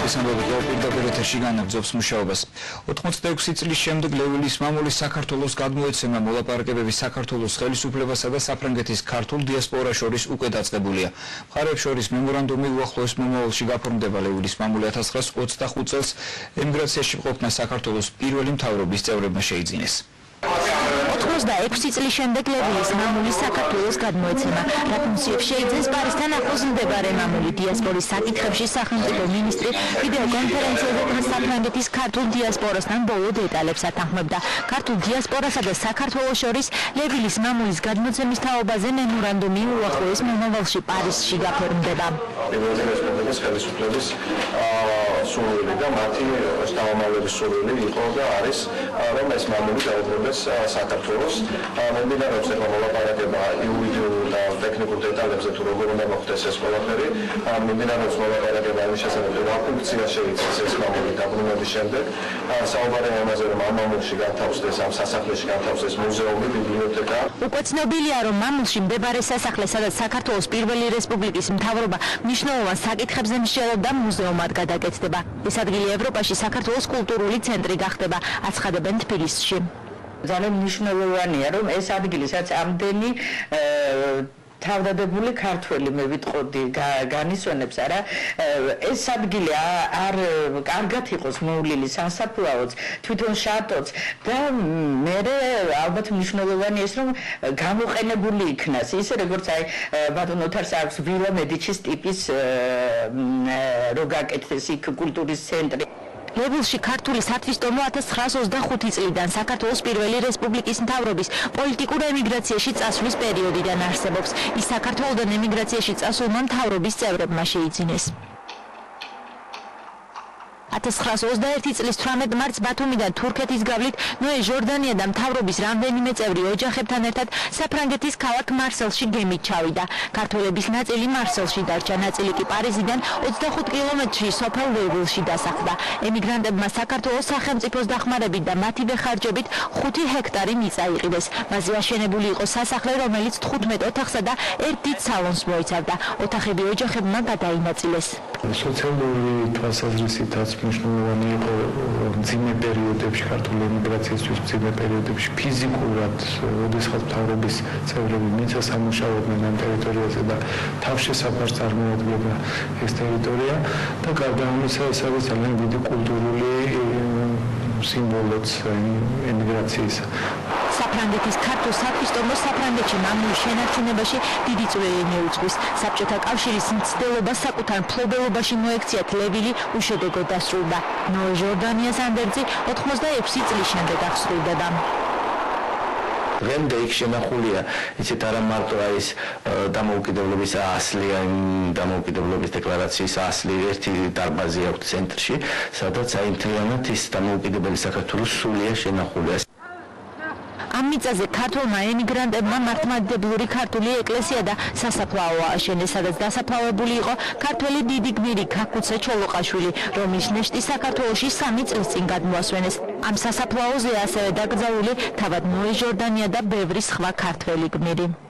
მამულის ამბები პირდაპირ ეთერში განაგრძობს მუშაობას. 86 წლის შემდეგ ლევილის მამულის საქართველოს გადმოეცემა მოლაპარაკებები საქართველოს ხელისუფლებასა და საფრანგეთის ქართულ დიასპორას შორის უკვე დაწყებულია. მხარეებს შორის მემორანდუმი უახლოეს მომავალში გაფორმდება. ლევილის მამული 1925 წელს ემიგრაციაში ყოფნა საქართველოს პირველი მთავრობის წევრებმა შეიძინეს. 86 წლის შემდეგ ლევილის მამული საქართველოს გადმოეცემა. რა ფუნქციებს შეიძენს პარიზთან ახლოს მდებარე მამული დიასპორის საკითხებში სახელმწიფო მინისტრი ვიდეო კონფერენციაზე საფრანგეთის ქართულ დიასპორასთან ბოლო დეტალებს ათანხმებდა. ქართულ დიასპორასა და საქართველოს შორის ლევილის მამულის გადმოცემის თაობაზე მემორანდუმი უახლოეს მომავალში პარიზში გაფორმდება. რესპუბლიკის ხელისუფლების სურვილი და მათი შთამომავლების სურვილი იყო და არის რომ ეს მამული დაუბრუნდეს საქართველოს. მომდინარეობს ახლა მოლაპარაკება იურიდიულ და ტექნიკურ დეტალებზე თუ როგორ უნდა მოხდეს ეს ყველაფერი. მომდინარეობს მოლაპარაკება იმის შესახებ რა ფუნქცია შეიცავს ეს მამული დაბრუნების შემდეგ. საუბარია ამაზე რომ ამ მამულში განთავსდეს ამ სასახლეში განთავსდეს მუზეუმი, ბიბლიოთეკა. უკვე ცნობილია რომ მამულში მდებარე სასახლე სადაც საქართველოს პირველი რესპუბლიკის მთავრობა მნიშვნელოვან საკითხებზე მსჯელობ და მუზეუმად გადაკეთდება. ეს ადგილი ევროპაში საქართველოს კულტურული ცენტრი გახდება, აცხადებენ თბილისში. ძალიან მნიშვნელოვანია რომ ეს ადგილი სადაც ამდენი თავდადებული ქართველი მე ვიტყოდი განისვენებს არა ეს ადგილი არ კარგად იყოს მოვლილი სასაფლაოც თვითონ შატოც და მე ალბათ მნიშვნელოვანია ეს რომ გამოყენებული იქნას ისე როგორც აი ბატონ ოთარს აქვს ვილა მედიჩის ტიპის რო გაკეთდეს იქ კულტურის ცენტრი. ლევილში ქართული სათვისტომო 1925 წლიდან საქართველოს პირველი რესპუბლიკის მთავრობის პოლიტიკურ ემიგრაციაში წასვლის პერიოდიდან არსებობს. ის საქართველოსდან ემიგრაციაში წასულმა მთავრობის წევრებმა შეიძინეს. 1921 წლის 18 მარტს ბათუმიდან თურქეთის გავლით ნოე ჟორდანია და მთავრობის რამდენიმე წევრი ოჯახებთან ერთად საფრანგეთის ქალაქ მარსელში გემით ჩავიდა. ქართველების ნაწილი მარსელში დარჩა, ნაწილი კი პარიზიდან 25 კილომეტრში სოფელ ლევილში დასახლდა. ემიგრანტებმა საქართველოს სახელმწიფოს დახმარებით და მათივე ხარჯებით 5 ჰექტარი მიწა იყიდეს. მასზე აშენებული იყო სასახლე, რომელიც 15 ოთახსა და ერთ დიდ სალონს მოიცავდა. ოთახები ოჯახებმა გადაინაწილეს. სოციალური თვალსაზრისითაც მნიშვნელოვანი იყო მძიმე პერიოდებში ქართული ემიგრაციისთვის მძიმე პერიოდებში ფიზიკურად ოდესღაც მთავრობის წევრები მიწას ამუშავებდნენ ამ ტერიტორიაზე და თავშესაფარს წარმოადგენდა ეს ტერიტორია და გარდა ამისა ეს არის ძალიან დიდი კულტურული სიმბოლოც ემიგრაციის. საფრანგეთის ქართულ სათვისტომოს საფრანგეთში მამულის შენარჩუნებაში დიდი წვლილი მიუძღვის. საბჭოთა კავშირის მცდელობა საკუთარ მფლობელობაში მოექციათ ლევილი უშედეგოდ დასრულდა. ნოე ჟორდანიას ანდერძი 86 წლის შემდეგ აღსრულდება. დღემდე იქ შენახულია ისეთ არა მარტო არის დამოუკიდებლობის ასლი, დამოუკიდებლობის დეკლარაციის ასლი, ერთი დარბაზი აქვს ცენტრში, სადაც აი მთლიანად ის დამოუკიდებელი საქართველოს სულია შენახული. ამ მიწაზე ქართველმა ემიგრანტებმა მართლმადიდებლური ქართული ეკლესია და სასაფლაო ააშენეს, სადაც დასაფლავებული იყო ქართველი დიდი გმირი ქაქუცა ჩოლოყაშვილი, რომლის ნეშტი საქართველოში 3 წლის წინ გადმოასვენეს. ამ სასაფლაოზე ასევე დაკრძალული თავად ნოე ჟორდანია და ბევრი სხვა ქართველი გმირი.